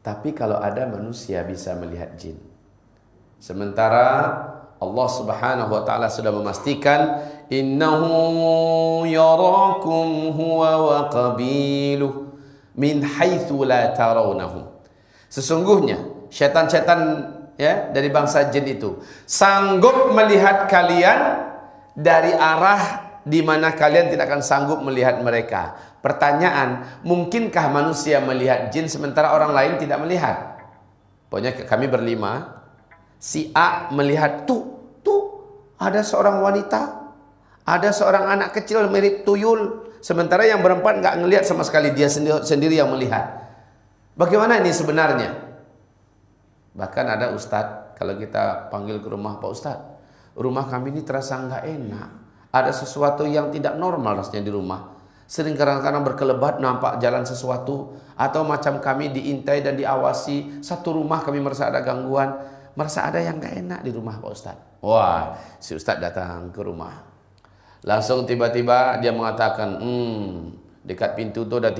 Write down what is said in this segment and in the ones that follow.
Tapi kalau ada manusia bisa melihat jin. Sementara Allah Subhanahu wa taala sudah memastikan innahu yarakum huwa wa qabiluh min haitsu la tarawnahum. Sesungguhnya syaitan-syaitan ya dari bangsa jin itu sanggup melihat kalian dari arah di mana kalian tidak akan sanggup melihat mereka. Pertanyaan, mungkinkah manusia melihat jin sementara orang lain tidak melihat? Pokoknya kami berlima, si A melihat tuh ada seorang wanita, ada seorang anak kecil mirip tuyul, sementara yang berempat nggak ngelihat sama sekali, dia sendiri yang melihat. Bagaimana ini sebenarnya? Bahkan ada ustadz, kalau kita panggil ke rumah, Pak Ustadz, rumah kami ini terasa nggak enak, ada sesuatu yang tidak normal rasanya di rumah. Sering kadang-kadang berkelebat nampak jalan sesuatu, atau macam kami diintai dan diawasi, satu rumah kami merasa ada gangguan, merasa ada yang nggak enak di rumah Pak Ustadz. Wah, si Ustadz datang ke rumah, langsung tiba-tiba dia mengatakan, dekat pintu itu ada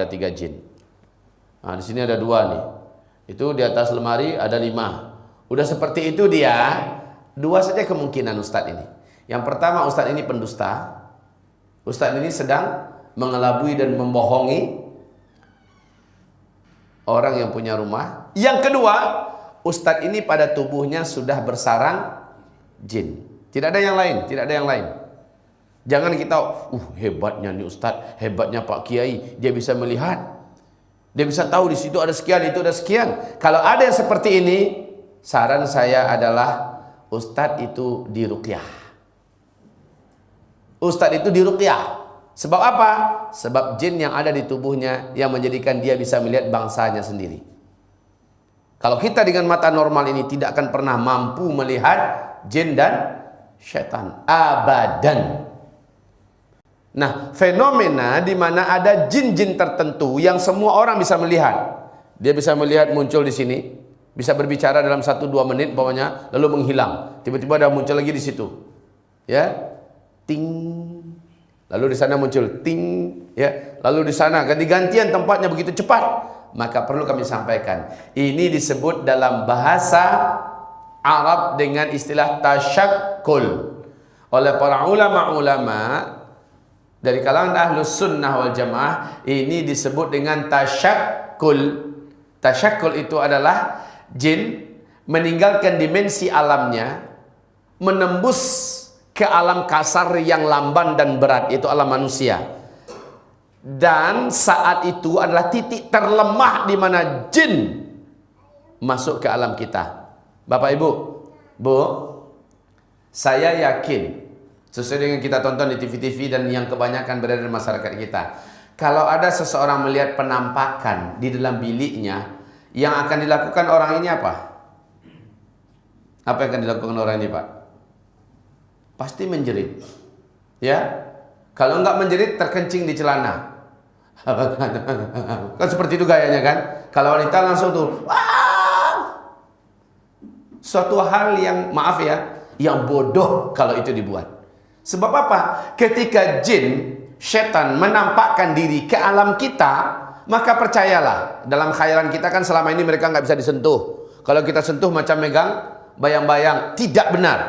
tiga jin. Nah, di sini ada 2 nih. Itu di atas lemari ada 5. Udah seperti itu dia, 2 saja kemungkinan Ustadz ini. Yang pertama, Ustadz ini pendusta. Ustadz ini sedang mengelabui dan membohongi orang yang punya rumah. Yang kedua, Ustadz ini pada tubuhnya sudah bersarang jin. Tidak ada yang lain, tidak ada yang lain. Jangan kita, hebatnya nih Ustadz, hebatnya Pak Kiai, dia bisa melihat, dia bisa tahu di situ ada sekian, itu ada sekian. Kalau ada yang seperti ini, saran saya adalah Ustadz itu diruqyah. Ustadz itu diruqyah. Sebab apa? Sebab jin yang ada di tubuhnya yang menjadikan dia bisa melihat bangsanya sendiri. Kalau kita dengan mata normal ini tidak akan pernah mampu melihat jin dan syaitan. Abadan. Nah, fenomena di mana ada jin-jin tertentu yang semua orang bisa melihat. Dia bisa melihat muncul di sini, bisa berbicara dalam 1-2 menit pokoknya, lalu menghilang. Tiba-tiba ada muncul lagi di situ. Ya. Ting, lalu di sana muncul ting, ya, lalu di sana ganti-gantian tempatnya begitu cepat. Maka perlu kami sampaikan, ini disebut dalam bahasa Arab dengan istilah tasyakkul oleh para ulama-ulama dari kalangan ahlus sunnah wal jamaah. Ini disebut dengan tasyakkul. Tasyakkul itu adalah jin meninggalkan dimensi alamnya, menembus ke alam kasar yang lamban dan berat, itu alam manusia. Dan saat itu adalah titik terlemah di mana jin masuk ke alam kita. Bapak Ibu, Bu, saya yakin sesuai dengan kita tonton di TV-TV dan yang kebanyakan berada di masyarakat kita, kalau ada seseorang melihat penampakan di dalam biliknya, yang akan dilakukan orang ini apa? Apa yang akan dilakukan orang ini, Pak? Pasti menjerit, ya. Kalau enggak menjerit, terkencing di celana. Kan seperti itu gayanya kan. Kalau wanita langsung tuh, wah! Suatu hal yang, maaf ya, yang bodoh kalau itu dibuat. Sebab apa? Ketika jin, setan menampakkan diri ke alam kita, maka percayalah, dalam khayalan kita kan selama ini mereka nggak bisa disentuh. Kalau kita sentuh macam megang bayang-bayang, tidak benar.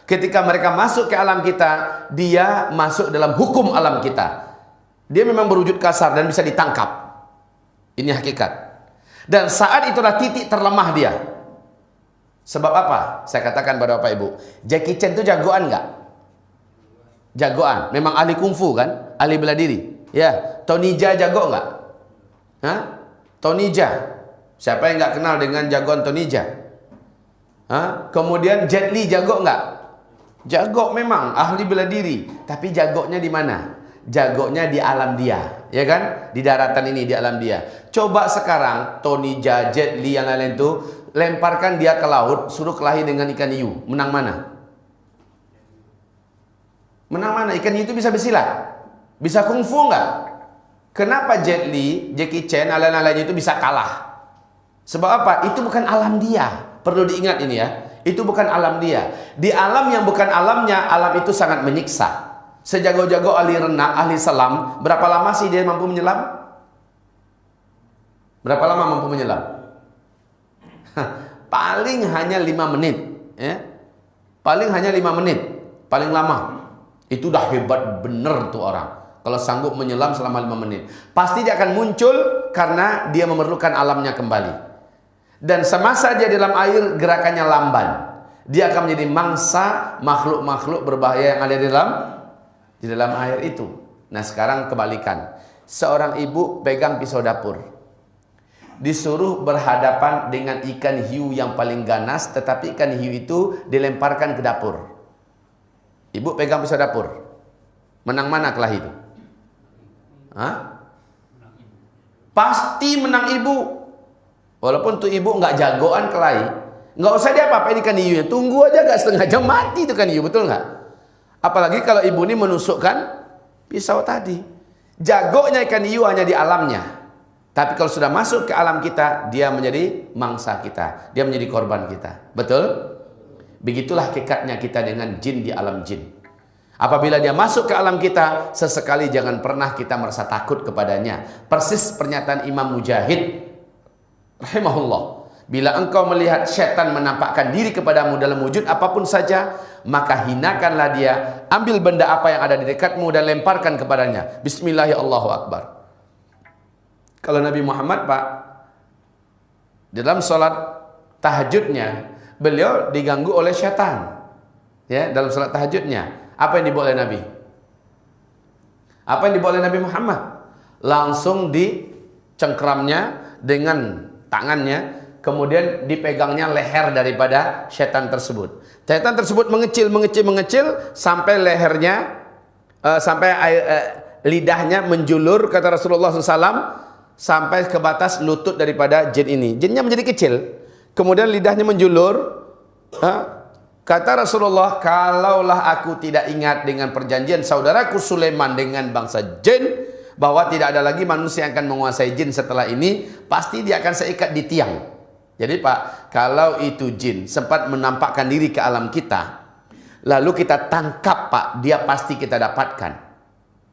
Ketika mereka masuk ke alam kita, dia masuk dalam hukum alam kita. Dia memang berwujud kasar dan bisa ditangkap. Ini hakikat. Dan saat itulah titik terlemah dia. Sebab apa? Saya katakan pada Bapak Ibu, Jackie Chan itu jagoan nggak? Jagoan. Memang ahli kungfu kan? Ahli bela diri. Ya. Tony Jaa jago nggak? Hah? Tony Jaa. Siapa yang nggak kenal dengan jagoan Tony Jaa? Hah? Kemudian Jet Li jago nggak? Jago memang, ahli bela diri. Tapi jagonya di mana? Jagonya di alam dia, ya kan? Di daratan ini, di alam dia. Coba sekarang Tony Jaa, Jet Li, yang lain-lain itu, lemparkan dia ke laut, suruh kelahi dengan ikan hiu. Menang mana? Menang mana? Ikan hiu itu bisa bersilat? Bisa kungfu nggak? Kenapa Jet Li, Jackie Chan, lain-lain itu bisa kalah? Sebab apa? Itu bukan alam dia. Perlu diingat ini ya. Itu bukan alam dia. Di alam yang bukan alamnya, alam itu sangat menyiksa. Sejago-jago ahli renang, ahli selam, berapa lama sih dia mampu menyelam? Berapa lama mampu menyelam? Paling hanya 5 menit, ya. Paling hanya 5 menit, paling lama. Itu dah hebat bener tuh orang. Kalau sanggup menyelam selama 5 menit, pasti dia akan muncul karena dia memerlukan alamnya kembali. Dan semasa dia dalam air, gerakannya lamban. Dia akan menjadi mangsa makhluk-makhluk berbahaya yang ada di dalam air itu. Nah, sekarang kebalikan. Seorang ibu pegang pisau dapur, disuruh berhadapan dengan ikan hiu yang paling ganas, tetapi ikan hiu itu dilemparkan ke dapur. Ibu pegang pisau dapur, menang mana kelahi itu? Hah? Pasti menang ibu. Walaupun tuh ibu nggak jagoan kelahi, nggak usah dia apa-apain ikan hiunya, tunggu aja gak setengah jam mati itu kan hiu, betul nggak? Apalagi kalau ibu ini menusukkan pisau tadi. Jagonya ikan hiu hanya di alamnya, tapi kalau sudah masuk ke alam kita, dia menjadi mangsa kita, dia menjadi korban kita. Betul? Begitulah kekatnya kita dengan jin di alam jin. Apabila dia masuk ke alam kita, sesekali jangan pernah kita merasa takut kepadanya. Persis pernyataan Imam Mujahid rahimahullah, bila engkau melihat syaitan menampakkan diri kepadamu dalam wujud apapun saja, maka hinakanlah dia, ambil benda apa yang ada di dekatmu dan lemparkan kepadanya. Bismillahirrahmanirrahim, Allahu Akbar. Kalau Nabi Muhammad, Pak, dalam sholat tahajudnya, beliau diganggu oleh syaitan. Ya, dalam sholat tahajudnya, apa yang dibawa oleh Nabi? Apa yang dibawa oleh Nabi Muhammad? Langsung dicengkramnya dengan tangannya, kemudian dipegangnya leher daripada syaitan tersebut. Syaitan tersebut mengecil sampai lehernya, lidahnya menjulur, kata Rasulullah SAW, sampai ke batas lutut daripada jin ini. Jinnya menjadi kecil, kemudian lidahnya menjulur. Kata Rasulullah, kalaulah aku tidak ingat dengan perjanjian saudaraku Sulaiman dengan bangsa jin, bahwa tidak ada lagi manusia yang akan menguasai jin setelah ini, pasti dia akan saya ikat di tiang. Jadi Pak, kalau itu jin sempat menampakkan diri ke alam kita, lalu kita tangkap Pak, dia pasti kita dapatkan.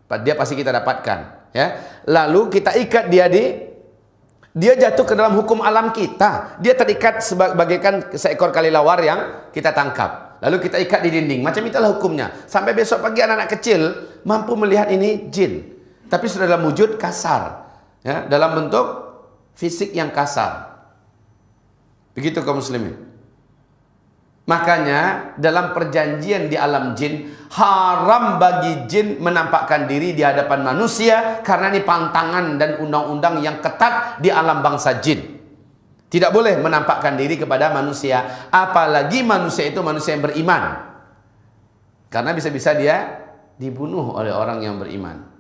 Pak, dia pasti kita dapatkan. Ya, lalu kita ikat dia jatuh ke dalam hukum alam kita. Dia terikat sebagaikan seekor kelelawar yang kita tangkap. Lalu kita ikat di dinding. Macam itulah hukumnya. Sampai besok pagi anak-anak kecil mampu melihat ini jin. Tapi sudah dalam wujud kasar, ya, dalam bentuk fisik yang kasar. Begitu kaum muslimin. Makanya dalam perjanjian di alam jin, haram bagi jin menampakkan diri di hadapan manusia, karena ini pantangan dan undang-undang yang ketat di alam bangsa jin. Tidak boleh menampakkan diri kepada manusia, apalagi manusia itu manusia yang beriman, karena bisa-bisa dia dibunuh oleh orang yang beriman.